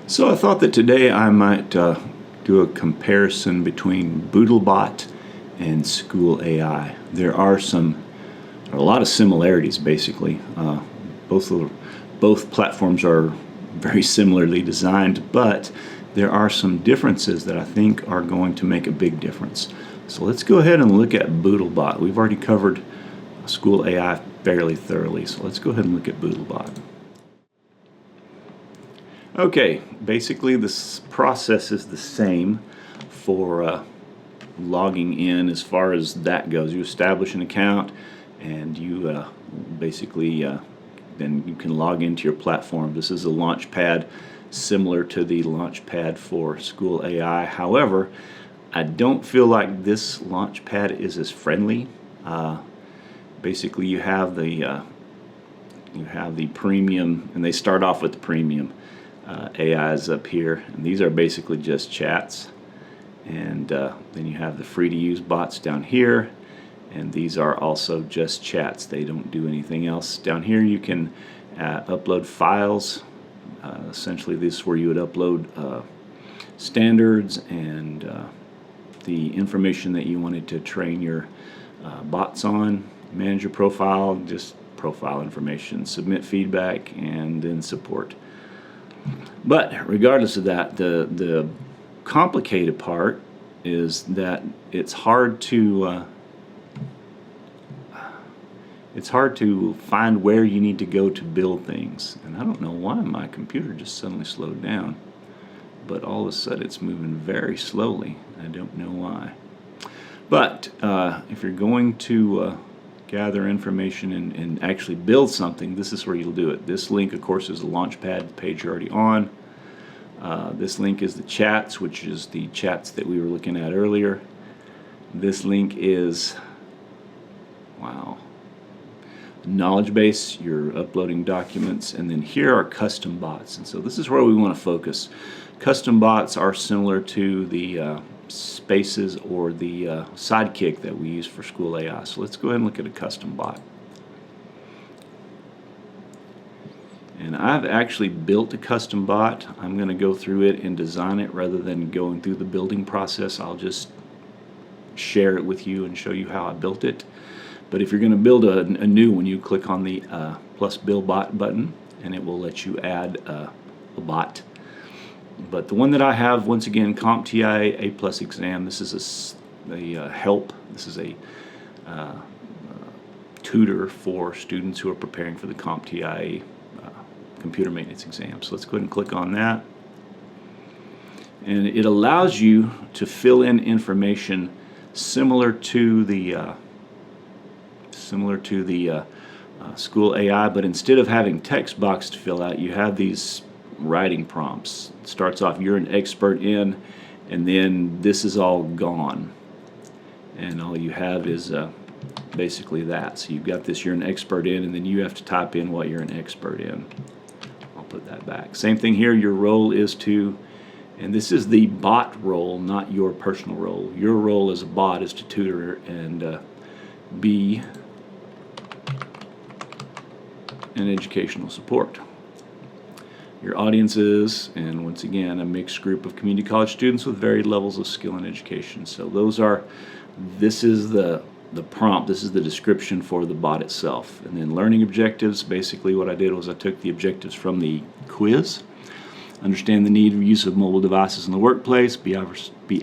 So I thought that today I might do a comparison between BoodleBot and SchoolAI. There are a lot of similarities basically. Both platforms are very similarly designed, but there are some differences that I think are going to make a big difference. So let's go ahead and look at BoodleBot. We've already covered SchoolAI fairly thoroughly, so let's go ahead and look at BoodleBot. Okay, basically this process is the same for logging in as far as that goes. You establish an account and you then you can log into your platform. This is a launch pad similar to the launch pad for SchoolAI. However, I don't feel like this launch pad is as friendly. Basically you have the premium, and they start off with the premium. AIs up here, and these are basically just chats, and then you have the free to use bots down here, and these are also just chats. They don't do anything else. Down here you can upload files. Essentially this is where you would upload standards and the information that you wanted to train your bots on, manage your profile, just profile information, submit feedback, and then support. But regardless of that, the complicated part is that it's hard to find where you need to go to build things. And I don't know why my computer just suddenly slowed down, but all of a sudden it's moving very slowly. I don't know why. But if you're going to gather information and actually build something, this is where you'll do it. This link, of course, is the Launchpad page you're already on. This link is the chats, which is the chats that we were looking at earlier. This link is, wow, knowledge base. You're uploading documents, and then here are custom bots. And so this is where we want to focus. Custom bots are similar to the Spaces or the Sidekick that we use for SchoolAI. So let's go ahead and look at a custom bot. And I've actually built a custom bot. I'm going to go through it and design it rather than going through the building process. I'll just share it with you and show you how I built it. But if you're going to build a new one, you click on the plus build bot button, and it will let you add a bot. But the one that I have, once again, CompTIA A+ exam. This is a help. This is a tutor for students who are preparing for the CompTIA computer maintenance exam. So let's go ahead and click on that. And it allows you to fill in information similar to the SchoolAI, but instead of having text box to fill out, you have these writing prompts. It starts off, you're an expert in, and then this is all gone, and all you have is basically that. So you've got this, you're an expert in, and then you have to type in what you're an expert in. I'll put that back. Same thing here, your role is to, and this is the bot role, not your personal role. Your role as a bot is to tutor and be an educational support. Your audience is, and once again, a mixed group of community college students with varied levels of skill and education. So this is the prompt, this is the description for the bot itself. And then learning objectives, basically what I did was I took the objectives from the quiz. Understand the need of use of mobile devices in the workplace, be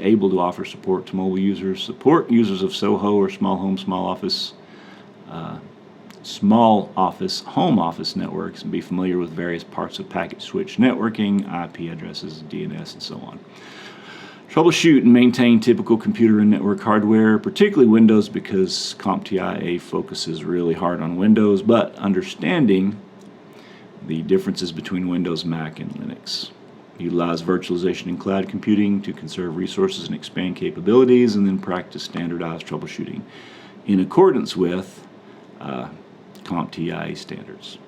able to offer support to mobile users, support users of SOHO or small home, home office networks, and be familiar with various parts of packet switch networking, IP addresses, DNS, and so on. Troubleshoot and maintain typical computer and network hardware, particularly Windows, because CompTIA focuses really hard on Windows, but understanding the differences between Windows, Mac, and Linux. Utilize virtualization and cloud computing to conserve resources and expand capabilities, and then practice standardized troubleshooting in accordance with CompTIA standards.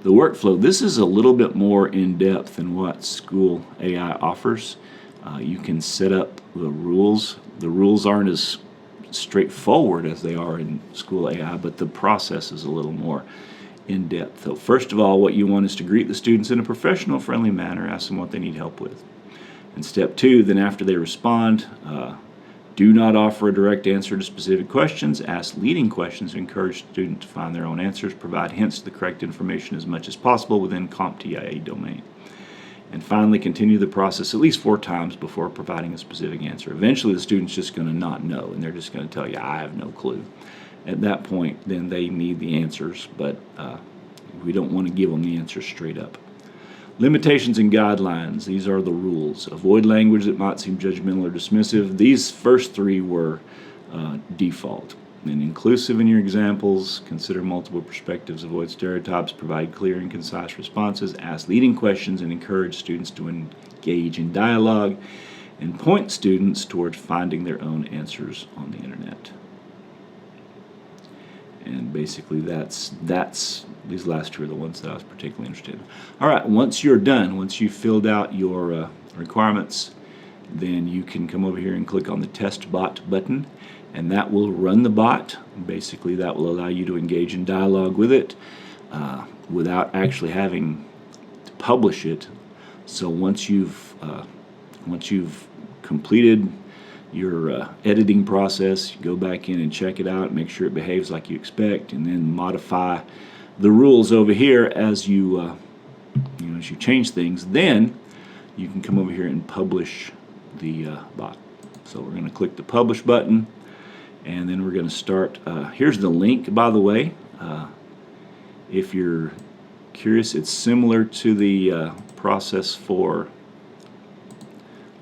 The workflow, this is a little bit more in-depth than what SchoolAI offers. You can set up the rules. The rules aren't as straightforward as they are in SchoolAI, but the process is a little more in depth. So first of all, what you want is to greet the students in a professional, friendly manner, ask them what they need help with. And step 2, then after they respond, do not offer a direct answer to specific questions. Ask leading questions. Encourage students to find their own answers. Provide hints to the correct information as much as possible within CompTIA domain. And finally, continue the process at least 4 times before providing a specific answer. Eventually, the student's just going to not know, and they're just going to tell you, I have no clue. At that point, then they need the answers, but we don't want to give them the answers straight up. Limitations and guidelines. These are the rules. Avoid language that might seem judgmental or dismissive. These first 3 were default. And inclusive in your examples. Consider multiple perspectives. Avoid stereotypes. Provide clear and concise responses. Ask leading questions and encourage students to engage in dialogue. And point students towards finding their own answers on the internet. And basically that's these last 2 are the ones that I was particularly interested in. All right, once you're done, once you've filled out your requirements, then you can come over here and click on the Test Bot button, and that will run the bot. Basically, that will allow you to engage in dialogue with it without actually having to publish it. So once you've completed your editing process, you go back in and check it out, make sure it behaves like you expect, and then modify the rules over here as you as you change things. Then you can come over here and publish the bot. So we're going to click the Publish button, and then we're going to start. Here's the link, by the way. If you're curious, it's similar to the process for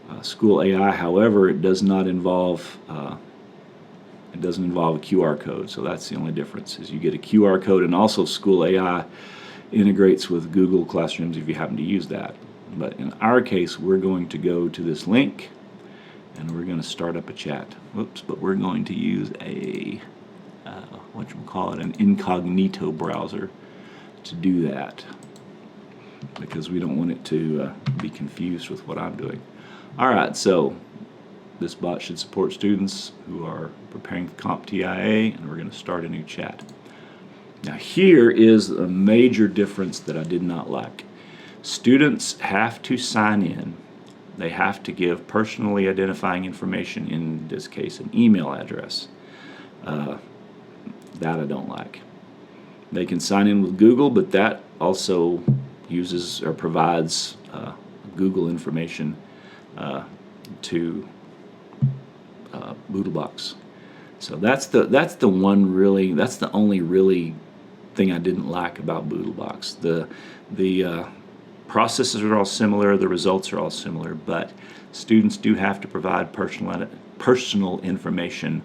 SchoolAI. However, it does not involve a QR code. So that's the only difference, is you get a QR code, and also SchoolAI integrates with Google Classrooms if you happen to use that. But in our case, we're going to go to this link and we're going to start up a chat. Whoops, but we're going to use a an incognito browser to do that, because we don't want it to be confused with what I'm doing. Alright, so this bot should support students who are preparing for CompTIA, and we're going to start a new chat. Now here is a major difference that I did not like. Students have to sign in. They have to give personally identifying information, in this case an email address. That I don't like. They can sign in with Google, but that also uses or provides Google information to BoodleBox. So that's the only really thing I didn't like about BoodleBox. The processes are all similar, the results are all similar, but students do have to provide personal information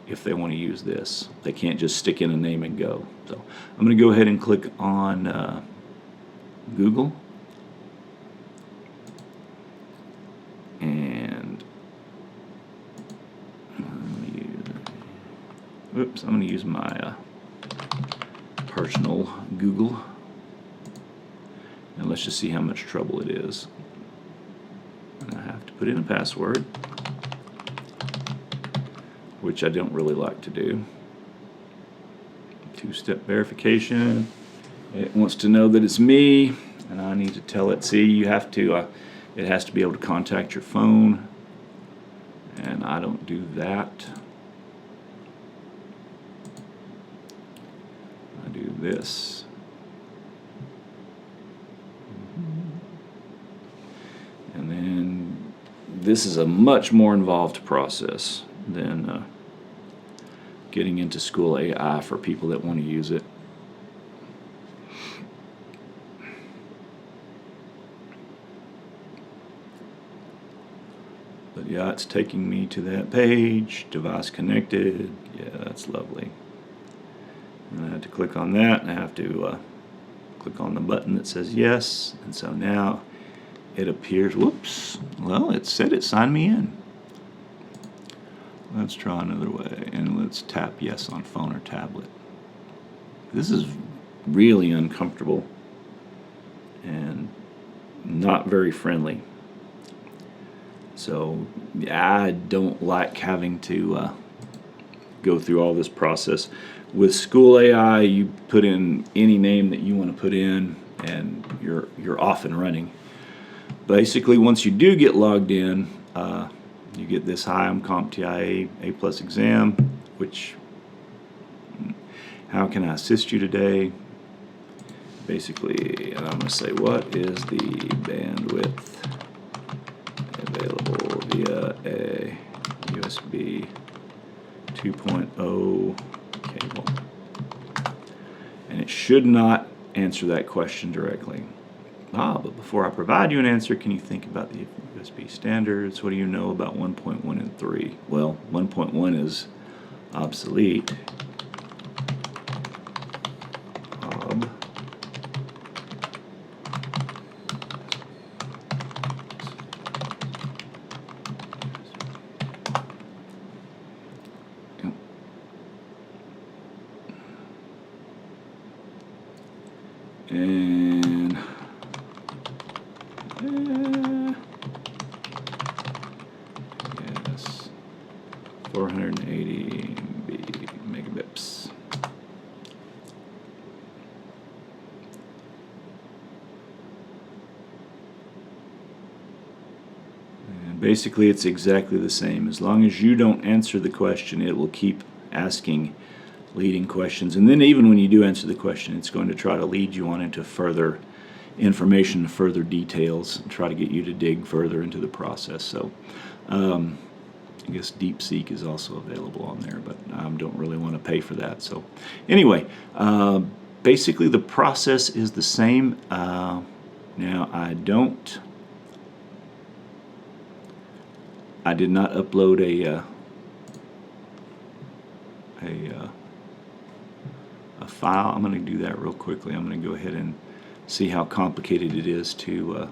if they want to use this. They can't just stick in a name and go. So I'm going to go ahead and click on Google, and I'm going to use my personal Google, and let's just see how much trouble it is. And I have to put in a password, which I don't really like to do. 2-step verification. It wants to know that it's me, and I need to tell it. See, you have to. It has to be able to contact your phone, and I don't do that. I do this. And then this is a much more involved process than getting into SchoolAI for people that want to use it. But yeah, it's taking me to that page. Device connected. Yeah, that's lovely. And I have to click on that, and I have to click on the button that says yes. And so now it appears, whoops, well, it said it signed me in. Let's try another way, and let's tap yes on phone or tablet. This is really uncomfortable and not very friendly. So I don't like having to go through all this process. With SchoolAI, you put in any name that you want to put in, and you're off and running. Basically, once you do get logged in, you get this: "Hi, I'm CompTIA A+ exam, which, how can I assist you today?" Basically, I'm going to say, "What is the bandwidth available via a USB 2.0 cable?" And it should not answer that question directly. But before I provide you an answer, can you think about the USB standards? What do you know about 1.1 and 3? Well, 1.1 is obsolete. And yes, 480 megabits. And basically, it's exactly the same. As long as you don't answer the question, it will keep asking leading questions, and then even when you do answer the question, it's going to try to lead you on into further information, further details, and try to get you to dig further into the process. So I guess DeepSeek is also available on there, but I don't really want to pay for that. So anyway, basically the process is the same. Now I did not upload a file. I'm going to do that real quickly. I'm going to go ahead and see how complicated it is to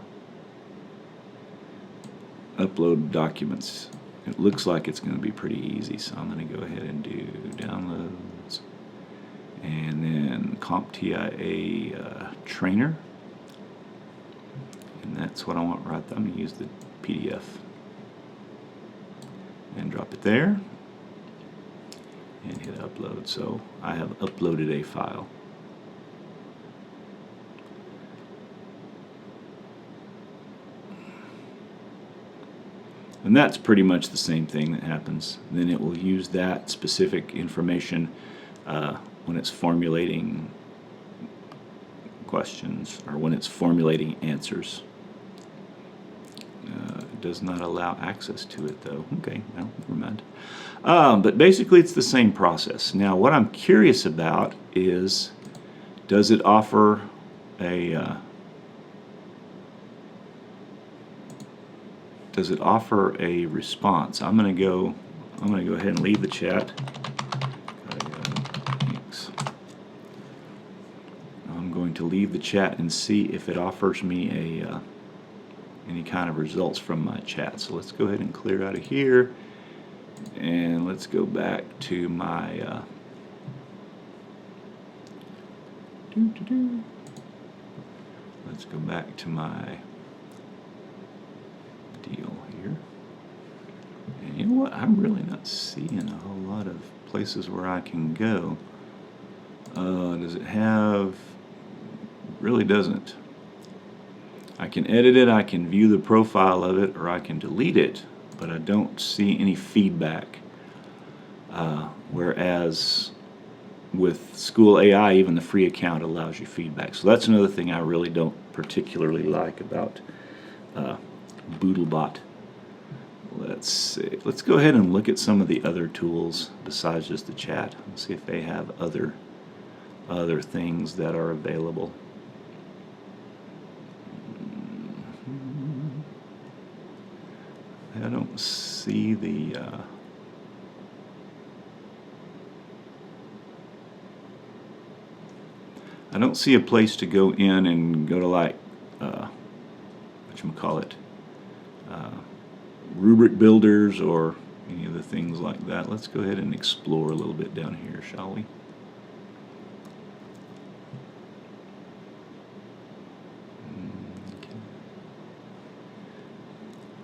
upload documents. It looks like it's going to be pretty easy, so I'm going to go ahead and do downloads, and then CompTIA trainer, and that's what I want right there. I'm going to use the PDF and drop it there and hit upload. So I have uploaded a file. And that's pretty much the same thing that happens. Then it will use that specific information when it's formulating questions, or when it's formulating answers. It does not allow access to it, though. Okay, well, never mind. But basically, it's the same process. Now, what I'm curious about is, does it offer a response? I'm going to go ahead and leave the chat. Thanks. I'm going to leave the chat and see if it offers me any kind of results from my chat. So let's go ahead and clear out of here, and let's go back to my let's go back to my deal here. And you know what? I'm really not seeing a whole lot of places where I can go. Does it have? Really doesn't. I can edit it, I can view the profile of it, or I can delete it, but I don't see any feedback. Whereas with SchoolAI, even the free account allows you feedback. So that's another thing I really don't particularly like about BoodleBot. Let's see. Let's go ahead and look at some of the other tools besides just the chat. Let's see if they have other things that are available. I don't see the I don't see a place to go in and go to, like, whatchamacallit, rubric builders or any of the things like that. Let's go ahead and explore a little bit down here, shall we?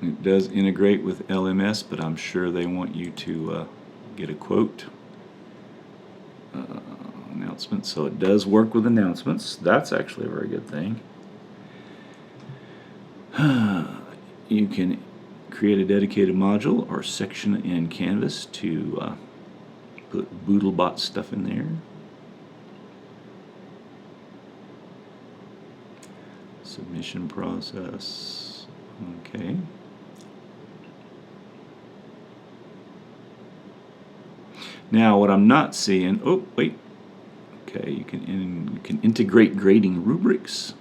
It does integrate with LMS, but I'm sure they want you to get a quote. Announcements. So it does work with announcements. That's actually a very good thing. You can create a dedicated module or section in Canvas to put BoodleBox stuff in there. Submission process. Okay. Now what I'm not seeing, oh wait, okay, you can integrate grading rubrics,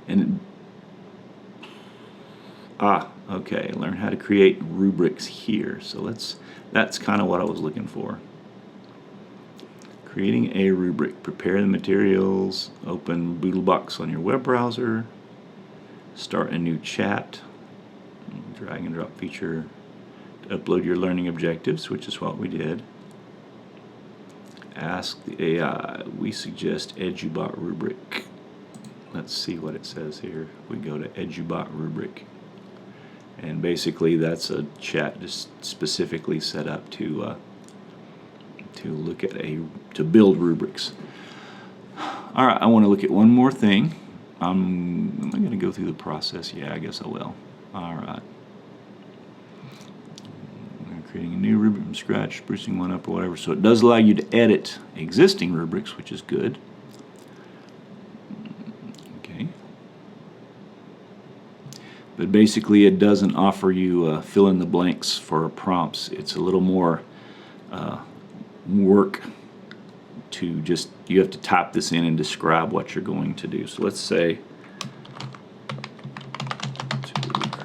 and okay, learn how to create rubrics here. So that's kind of what I was looking for. Creating a rubric. Prepare the materials. Open BoodleBox on your web browser. Start a new chat. Drag and drop feature to upload your learning objectives, which is what we did. Ask the AI. We suggest EduBot rubric. Let's see what it says here. We go to EduBot rubric, and basically that's a chat just specifically set up to look at to build rubrics. All right, I want to look at one more thing. Am I going to go through the process? Yeah, I guess I will. All right. Creating a new rubric from scratch, sprucing one up or whatever. So it does allow you to edit existing rubrics, which is good. Okay. But basically it doesn't offer you fill in the blanks for prompts. It's a little more work to just, you have to type this in and describe what you're going to do. So let's say to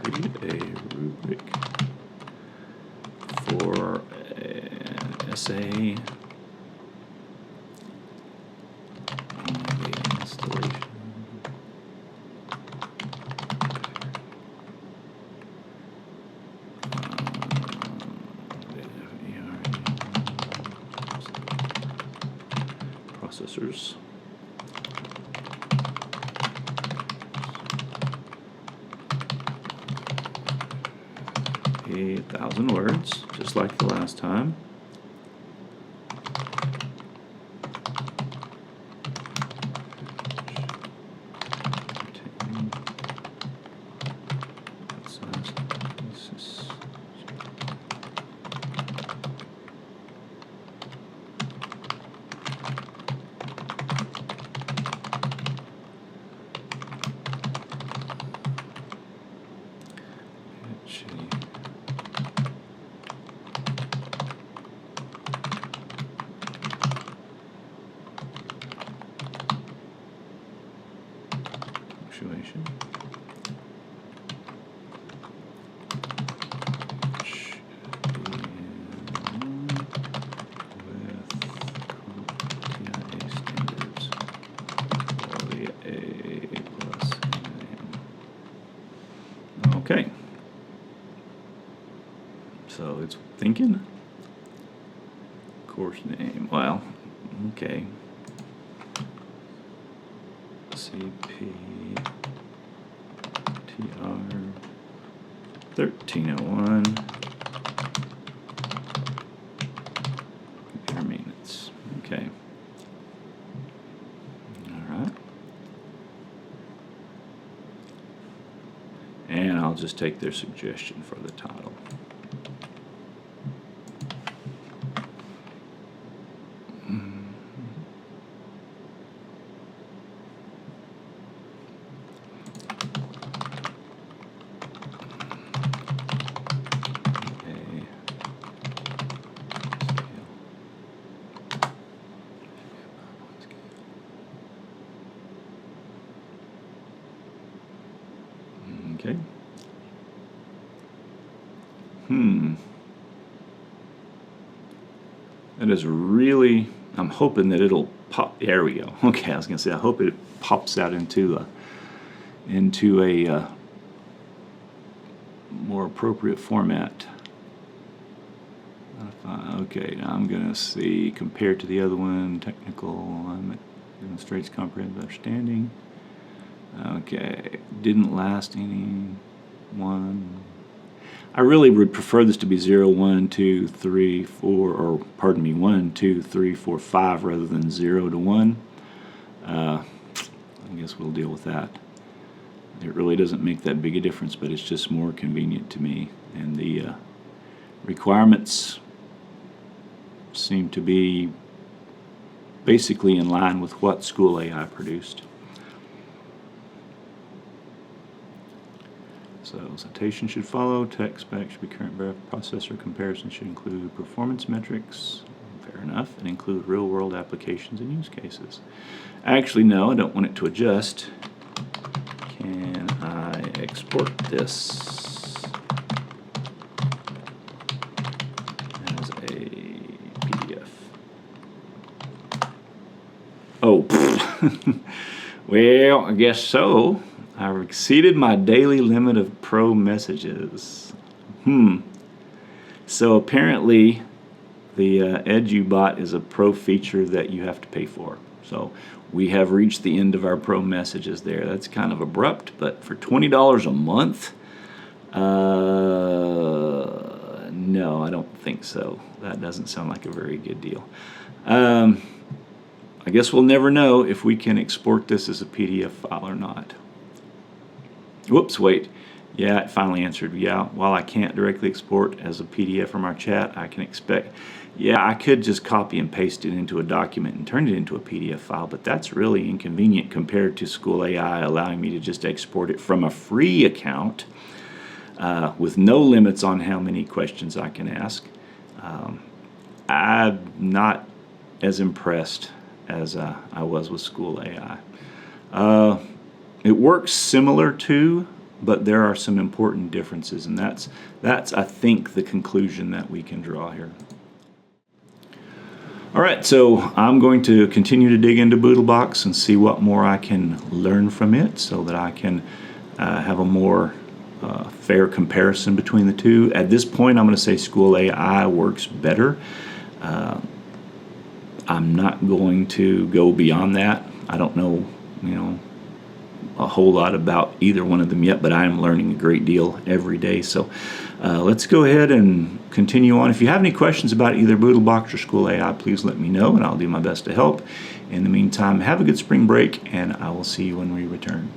create a rubric for an essay on the installation. Processors. 1,000 words, just like the last time. Punctuation. Okay, so it's thinking. Course name. Well, okay. CP TR 1301. Computer maintenance. Okay. All right. And I'll just take their suggestion for the title. Okay. That is really, I'm hoping that it'll pop, there we go. Okay, I was going to say, I hope it pops out into a more appropriate format. Okay, now I'm going to see, compared to the other one, technical, demonstrates comprehensive understanding. Okay, didn't last any one. I really would prefer this to be 0, 1, 2, 3, 4, or pardon me, 1, 2, 3, 4, 5 rather than 0 to 1. I guess we'll deal with that. It really doesn't make that big a difference, but it's just more convenient to me. And the requirements seem to be basically in line with what SchoolAI produced. So citation should follow, text spec should be current, processor comparison should include performance metrics, fair enough, and include real-world applications and use cases. Actually, no, I don't want it to adjust. Can I export this as a PDF? Oh, well, I guess so. I've exceeded my daily limit of pro messages. So apparently the EduBot is a pro feature that you have to pay for. So we have reached the end of our pro messages there. That's kind of abrupt, but for $20 a month, no, I don't think so. That doesn't sound like a very good deal. I guess we'll never know if we can export this as a PDF file or not. Whoops, wait. Yeah, it finally answered. Yeah, while I can't directly export as a PDF from our chat, I can expect. Yeah, I could just copy and paste it into a document and turn it into a PDF file, but that's really inconvenient compared to SchoolAI allowing me to just export it from a free account with no limits on how many questions I can ask. I'm not as impressed as I was with SchoolAI. It works similar to, but there are some important differences, and that's I think the conclusion that we can draw here. All right, so I'm going to continue to dig into BoodleBox and see what more I can learn from it so that I can have a more fair comparison between the two. At this point, I'm going to say SchoolAI works better. I'm not going to go beyond that. I don't know, a whole lot about either one of them yet, but I am learning a great deal every day. So let's go ahead and continue on. If you have any questions about either BoodleBox or SchoolAI, please let me know, and I'll do my best to help. In the meantime, have a good spring break, and I will see you when we return.